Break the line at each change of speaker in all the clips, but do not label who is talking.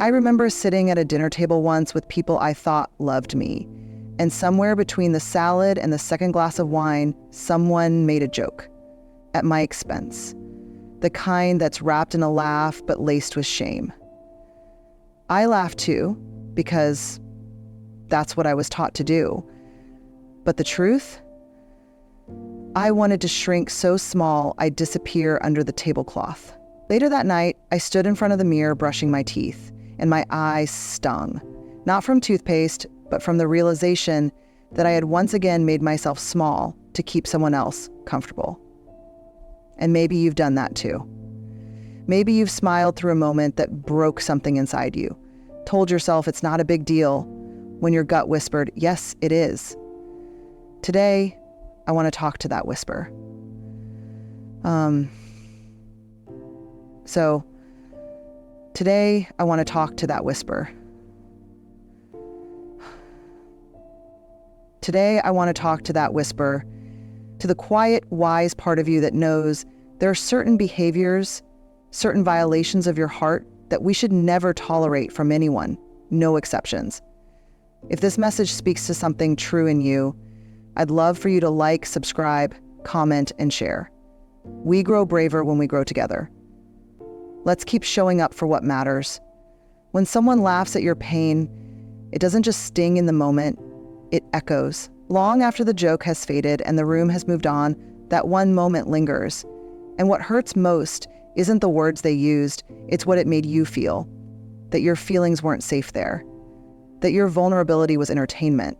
I remember sitting at a dinner table once with people I thought loved me, and somewhere between the salad and the second glass of wine, someone made a joke at my expense, the kind that's wrapped in a laugh but laced with shame. I laughed too, because that's what I was taught to do. But the truth? I wanted to shrink so small I'd disappear under the tablecloth. Later that night, I stood in front of the mirror brushing my teeth, and my eyes stung. Not from toothpaste, but from the realization that I had once again made myself small to keep someone else comfortable. And maybe you've done that too. Maybe you've smiled through a moment that broke something inside you, told yourself it's not a big deal, when your gut whispered, yes, it is. Today, I want to talk to that whisper. So today, I want to talk to that whisper. Today, I want to talk to that whisper, to the quiet, wise part of you that knows there are certain behaviors, certain violations of your heart that we should never tolerate from anyone, no exceptions. If this message speaks to something true in you, I'd love for you to like, subscribe, comment, and share. We grow braver when we grow together. Let's keep showing up for what matters. When someone laughs at your pain, it doesn't just sting in the moment, it echoes. Long after the joke has faded and the room has moved on, that one moment lingers. And what hurts most isn't the words they used, it's what it made you feel. That your feelings weren't safe there. That your vulnerability was entertainment.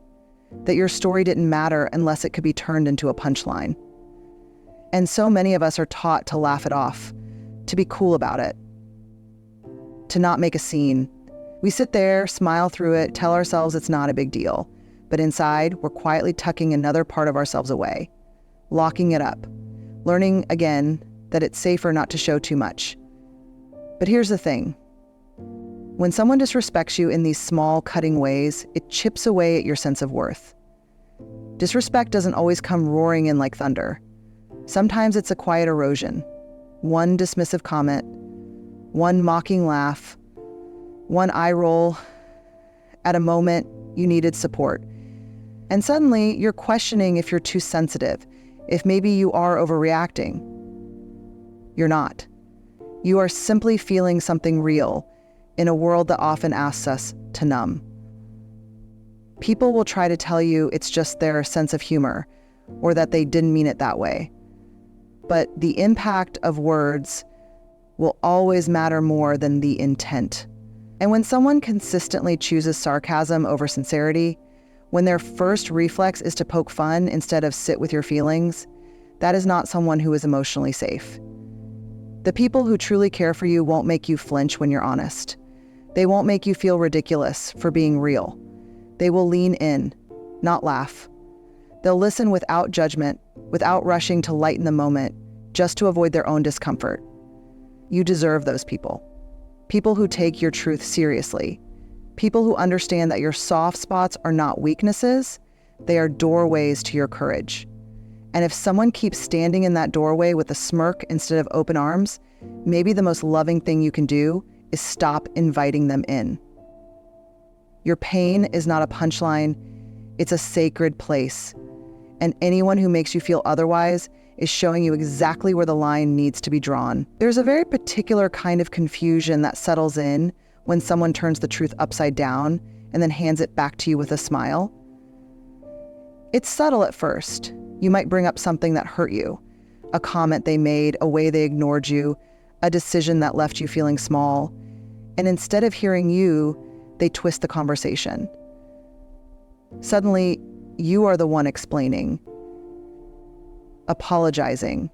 That your story didn't matter unless it could be turned into a punchline. And so many of us are taught to laugh it off, to be cool about it, to not make a scene. We sit there, smile through it, tell ourselves it's not a big deal. But inside, we're quietly tucking another part of ourselves away, locking it up, learning again that it's safer not to show too much. But here's the thing. When someone disrespects you in these small, cutting ways, it chips away at your sense of worth. Disrespect doesn't always come roaring in like thunder. Sometimes it's a quiet erosion. One dismissive comment, one mocking laugh, one eye roll at a moment you needed support. And suddenly, you're questioning if you're too sensitive, if maybe you are overreacting. You're not. You are simply feeling something real in a world that often asks us to numb. People will try to tell you it's just their sense of humor, or that they didn't mean it that way. But the impact of words will always matter more than the intent. And when someone consistently chooses sarcasm over sincerity, when their first reflex is to poke fun instead of sit with your feelings, that is not someone who is emotionally safe. The people who truly care for you won't make you flinch when you're honest. They won't make you feel ridiculous for being real. They will lean in, not laugh. They'll listen without judgment, without rushing to lighten the moment, just to avoid their own discomfort. You deserve those people. People who take your truth seriously. People who understand that your soft spots are not weaknesses, they are doorways to your courage. And if someone keeps standing in that doorway with a smirk instead of open arms, maybe the most loving thing you can do is stop inviting them in. Your pain is not a punchline, it's a sacred place. And anyone who makes you feel otherwise is showing you exactly where the line needs to be drawn. There's a very particular kind of confusion that settles in when someone turns the truth upside down and then hands it back to you with a smile. It's subtle at first. You might bring up something that hurt you, a comment they made, a way they ignored you, a decision that left you feeling small. And instead of hearing you, they twist the conversation. Suddenly, you are the one explaining, apologizing,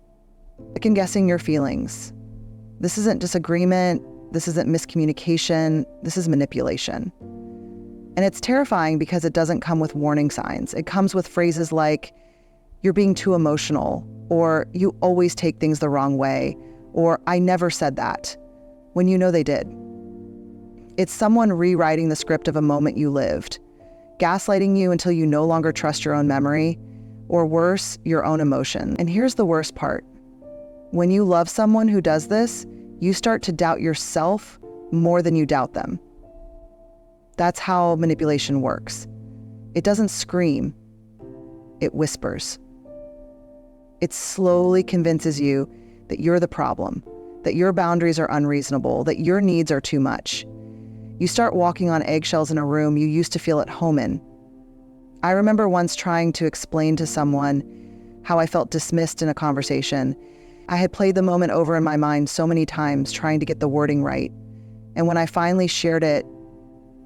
second-guessing your feelings. This isn't disagreement, this isn't miscommunication, this is manipulation. And it's terrifying because it doesn't come with warning signs. It comes with phrases like, you're being too emotional, or you always take things the wrong way, or I never said that, when you know they did. It's someone rewriting the script of a moment you lived, gaslighting you until you no longer trust your own memory, or worse, your own emotion. And here's the worst part. When you love someone who does this, you start to doubt yourself more than you doubt them. That's how manipulation works. It doesn't scream, it whispers. It slowly convinces you that you're the problem, that your boundaries are unreasonable, that your needs are too much. You start walking on eggshells in a room you used to feel at home in. I remember once trying to explain to someone how I felt dismissed in a conversation. I had played the moment over in my mind so many times, trying to get the wording right. And when I finally shared it,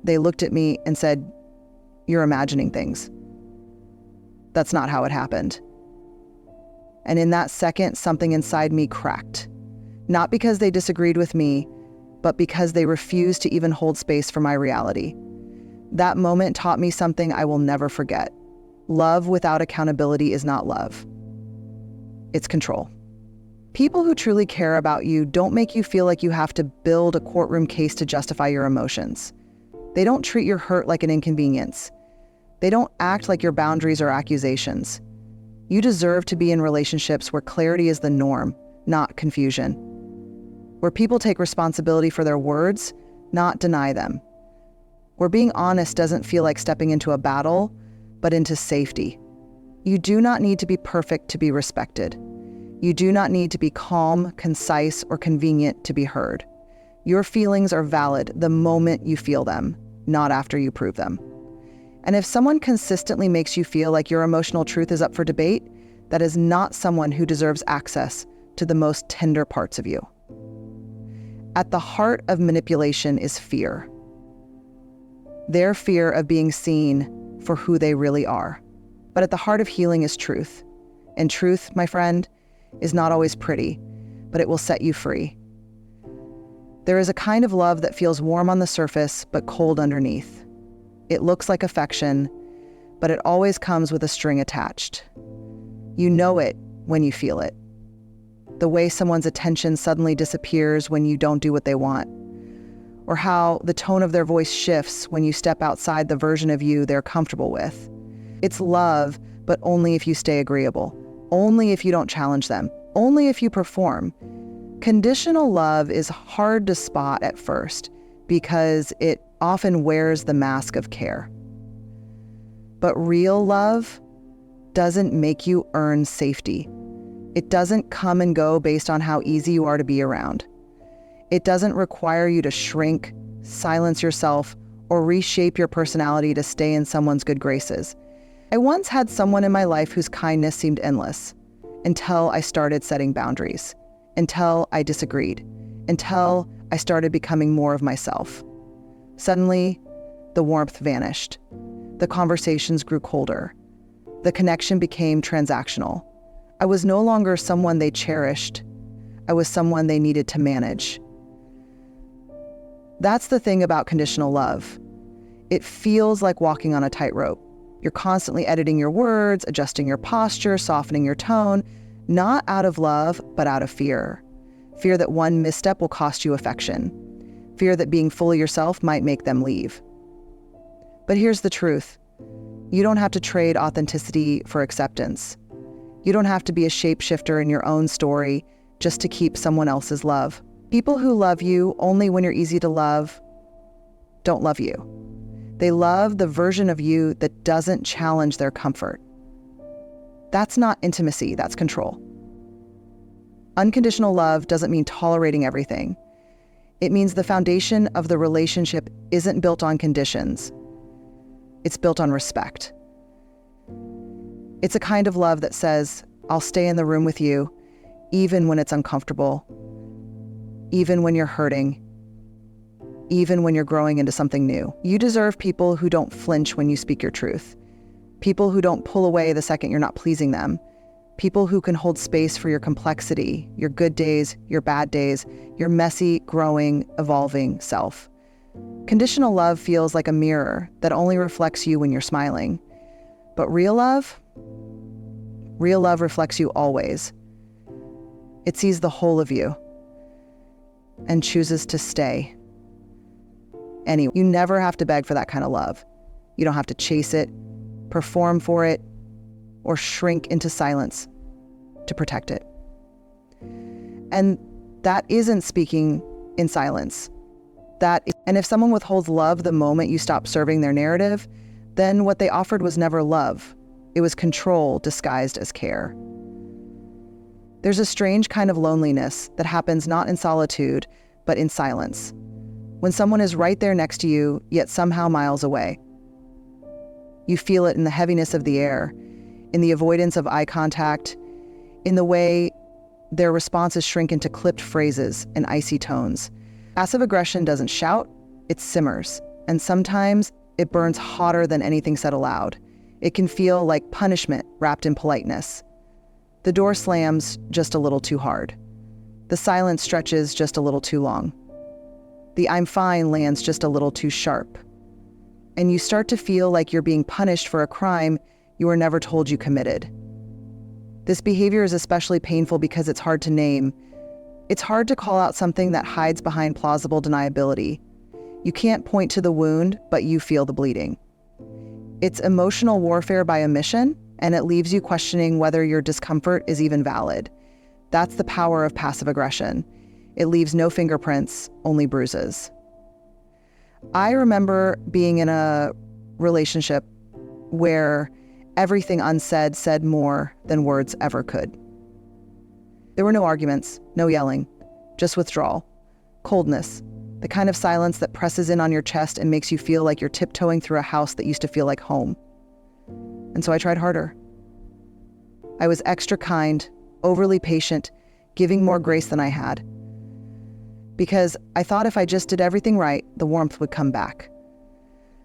they looked at me and said, "You're imagining things. That's not how it happened." And in that second, something inside me cracked. Not because they disagreed with me, but because they refused to even hold space for my reality. That moment taught me something I will never forget. Love without accountability is not love. It's control. People who truly care about you don't make you feel like you have to build a courtroom case to justify your emotions. They don't treat your hurt like an inconvenience. They don't act like your boundaries are accusations. You deserve to be in relationships where clarity is the norm, not confusion. Where people take responsibility for their words, not deny them. Where being honest doesn't feel like stepping into a battle, but into safety. You do not need to be perfect to be respected. You do not need to be calm, concise, or convenient to be heard. Your feelings are valid the moment you feel them, not after you prove them. And if someone consistently makes you feel like your emotional truth is up for debate, that is not someone who deserves access to the most tender parts of you. At the heart of manipulation is fear. Their fear of being seen for who they really are. But at the heart of healing is truth. And truth, my friend, is not always pretty, but it will set you free. There is a kind of love that feels warm on the surface, but cold underneath. It looks like affection, but it always comes with a string attached. You know it when you feel it. The way someone's attention suddenly disappears when you don't do what they want, or how the tone of their voice shifts when you step outside the version of you they're comfortable with. It's love, but only if you stay agreeable, only if you don't challenge them, only if you perform. Conditional love is hard to spot at first because it often wears the mask of care. But real love doesn't make you earn safety. It doesn't come and go based on how easy you are to be around. It doesn't require you to shrink, silence yourself, or reshape your personality to stay in someone's good graces. I once had someone in my life whose kindness seemed endless, until I started setting boundaries, until I disagreed, until I started becoming more of myself. Suddenly, the warmth vanished. The conversations grew colder. The connection became transactional. I was no longer someone they cherished. I was someone they needed to manage. That's the thing about conditional love. It feels like walking on a tightrope. You're constantly editing your words, adjusting your posture, softening your tone, not out of love, but out of fear. Fear that one misstep will cost you affection. Fear that being fully yourself might make them leave. But here's the truth. You don't have to trade authenticity for acceptance. You don't have to be a shapeshifter in your own story just to keep someone else's love. People who love you only when you're easy to love don't love you. They love the version of you that doesn't challenge their comfort. That's not intimacy, that's control. Unconditional love doesn't mean tolerating everything. It means the foundation of the relationship isn't built on conditions. It's built on respect. It's a kind of love that says, I'll stay in the room with you, even when it's uncomfortable, even when you're hurting, even when you're growing into something new. You deserve people who don't flinch when you speak your truth. People who don't pull away the second you're not pleasing them. People who can hold space for your complexity, your good days, your bad days, your messy, growing, evolving self. Conditional love feels like a mirror that only reflects you when you're smiling. But real love reflects you always. It sees the whole of you and chooses to stay. Anyway, you never have to beg for that kind of love. You don't have to chase it, perform for it, or shrink into silence to protect it. And that isn't speaking in silence. And if someone withholds love the moment you stop serving their narrative, then what they offered was never love. It was control disguised as care. There's a strange kind of loneliness that happens not in solitude, but in silence. When someone is right there next to you, yet somehow miles away. You feel it in the heaviness of the air, in the avoidance of eye contact, in the way their responses shrink into clipped phrases and icy tones. Passive aggression doesn't shout, it simmers, and sometimes it burns hotter than anything said aloud. It can feel like punishment wrapped in politeness. The door slams just a little too hard. The silence stretches just a little too long. The "I'm fine" lands just a little too sharp. And you start to feel like you're being punished for a crime you were never told you committed. This behavior is especially painful because it's hard to name. It's hard to call out something that hides behind plausible deniability. You can't point to the wound, but you feel the bleeding. It's emotional warfare by omission, and it leaves you questioning whether your discomfort is even valid. That's the power of passive aggression. It leaves no fingerprints, only bruises. I remember being in a relationship where everything unsaid said more than words ever could. There were no arguments, no yelling, just withdrawal, coldness, the kind of silence that presses in on your chest and makes you feel like you're tiptoeing through a house that used to feel like home. And so I tried harder. I was extra kind, overly patient, giving more grace than I had. Because I thought if I just did everything right, the warmth would come back.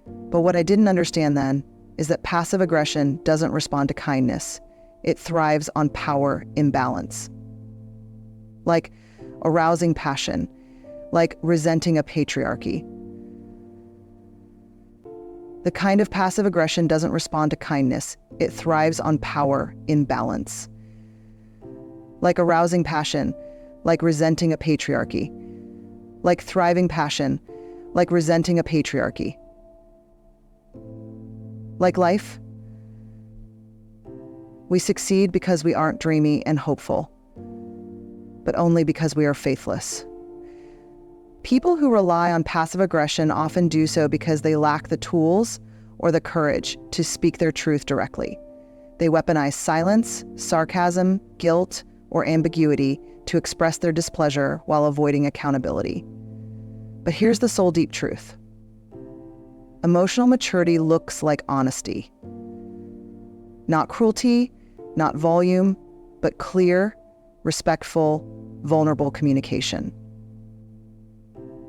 But what I didn't understand then is that passive aggression doesn't respond to kindness. It thrives on power imbalance. Like arousing passion, like resenting a patriarchy. The kind of passive aggression doesn't respond to kindness. It thrives on power imbalance. Like arousing passion, like resenting a patriarchy. Like thriving passion, like resenting a patriarchy. Like life, we succeed because we aren't dreamy and hopeful, but only because we are faithless. People who rely on passive aggression often do so because they lack the tools or the courage to speak their truth directly. They weaponize silence, sarcasm, guilt, or ambiguity to express their displeasure while avoiding accountability. But here's the soul-deep truth. Emotional maturity looks like honesty. Not cruelty, not volume, but clear, respectful, vulnerable communication.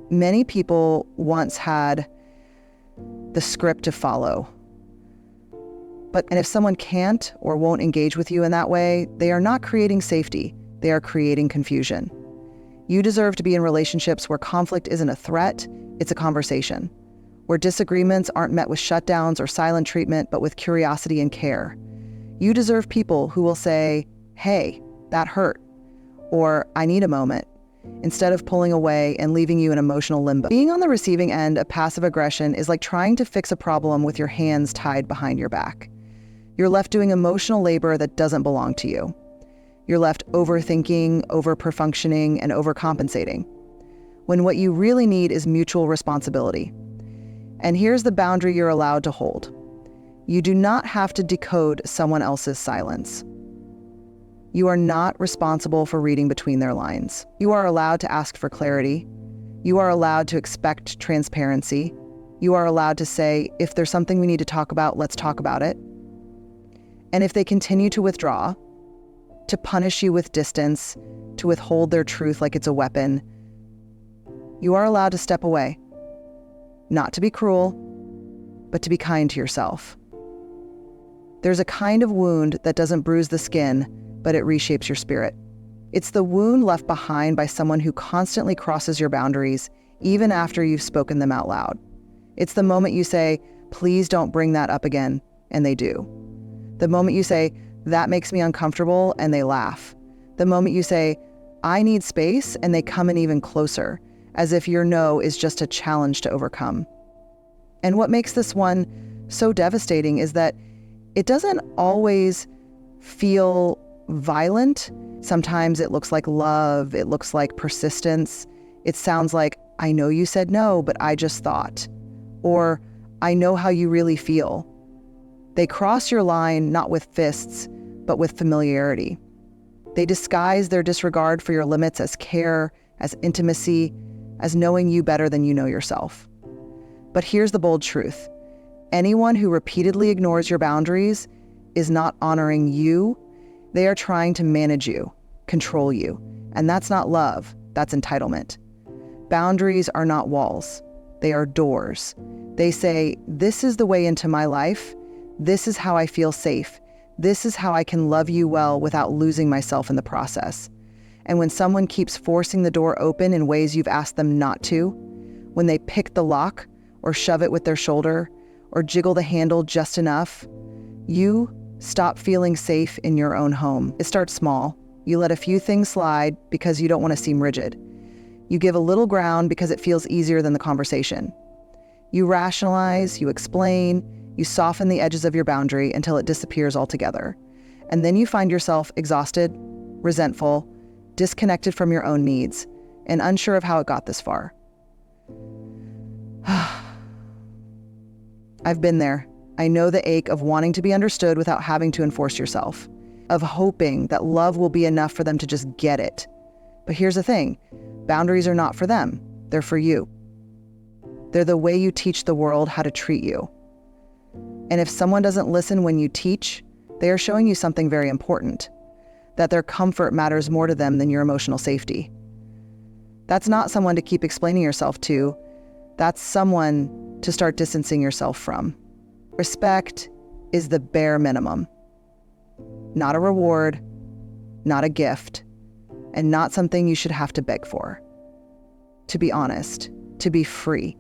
Many people once had the script to follow. And if someone can't or won't engage with you in that way, they are not creating safety, they are creating confusion. You deserve to be in relationships where conflict isn't a threat, it's a conversation. Where disagreements aren't met with shutdowns or silent treatment, but with curiosity and care. You deserve people who will say, "Hey, that hurt," or "I need a moment," instead of pulling away and leaving you in emotional limbo. Being on the receiving end of passive aggression is like trying to fix a problem with your hands tied behind your back. You're left doing emotional labor that doesn't belong to you. You're left overthinking, overperfunctioning, and overcompensating, when what you really need is mutual responsibility. And here's the boundary you're allowed to hold. You do not have to decode someone else's silence. You are not responsible for reading between their lines. You are allowed to ask for clarity. You are allowed to expect transparency. You are allowed to say, if there's something we need to talk about, let's talk about it. And if they continue to withdraw, to punish you with distance, to withhold their truth like it's a weapon, you are allowed to step away. Not to be cruel, but to be kind to yourself. There's a kind of wound that doesn't bruise the skin, but it reshapes your spirit. It's the wound left behind by someone who constantly crosses your boundaries, even after you've spoken them out loud. It's the moment you say, "Please don't bring that up again," and they do. The moment you say, "That makes me uncomfortable," and they laugh. The moment you say, "I need space," and they come in even closer, as if your no is just a challenge to overcome. And what makes this one so devastating is that it doesn't always feel violent. Sometimes it looks like love, it looks like persistence. It sounds like, I know you said no, but I just thought. Or, I know how you really feel. They cross your line not with fists, but with familiarity. They disguise their disregard for your limits as care, as intimacy, as knowing you better than you know yourself. But here's the bold truth. Anyone who repeatedly ignores your boundaries is not honoring you. They are trying to manage you, control you. And that's not love, that's entitlement. Boundaries are not walls. They are doors. They say, this is the way into my life. This is how I feel safe. This is how I can love you well without losing myself in the process. And when someone keeps forcing the door open in ways you've asked them not to, when they pick the lock or shove it with their shoulder or jiggle the handle just enough, you stop feeling safe in your own home. It starts small. You let a few things slide because you don't want to seem rigid. You give a little ground because it feels easier than the conversation. You rationalize, you explain, you soften the edges of your boundary until it disappears altogether. And then you find yourself exhausted, resentful, disconnected from your own needs, and unsure of how it got this far. I've been there. I know the ache of wanting to be understood without having to enforce yourself, of hoping that love will be enough for them to just get it. But here's the thing, boundaries are not for them, they're for you. They're the way you teach the world how to treat you. And if someone doesn't listen when you teach, they are showing you something very important, that their comfort matters more to them than your emotional safety. That's not someone to keep explaining yourself to, that's someone to start distancing yourself from. Respect is the bare minimum. Not a reward, not a gift, and not something you should have to beg for. To be honest, to be free.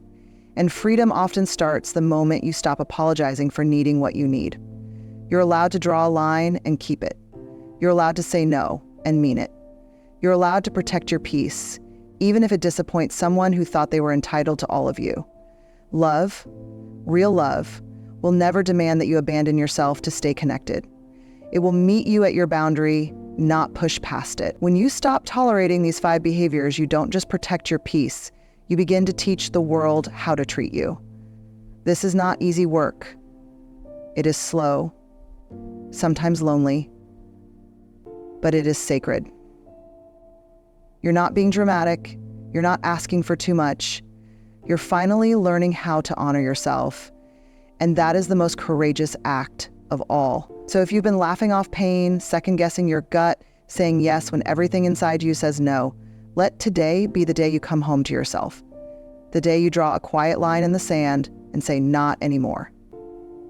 And freedom often starts the moment you stop apologizing for needing what you need. You're allowed to draw a line and keep it. You're allowed to say no and mean it. You're allowed to protect your peace, even if it disappoints someone who thought they were entitled to all of you. Love, real love, will never demand that you abandon yourself to stay connected. It will meet you at your boundary, not push past it. When you stop tolerating these 5 behaviors, you don't just protect your peace, you begin to teach the world how to treat you. This is not easy work. It is slow, sometimes lonely, but it is sacred. You're not being dramatic. You're not asking for too much. You're finally learning how to honor yourself. And that is the most courageous act of all. So if you've been laughing off pain, second-guessing your gut, saying yes when everything inside you says no, let today be the day you come home to yourself. The day you draw a quiet line in the sand and say, not anymore.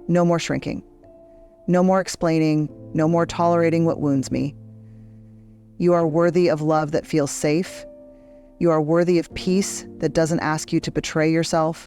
No more shrinking. No more explaining. No more tolerating what wounds me. You are worthy of love that feels safe. You are worthy of peace that doesn't ask you to betray yourself.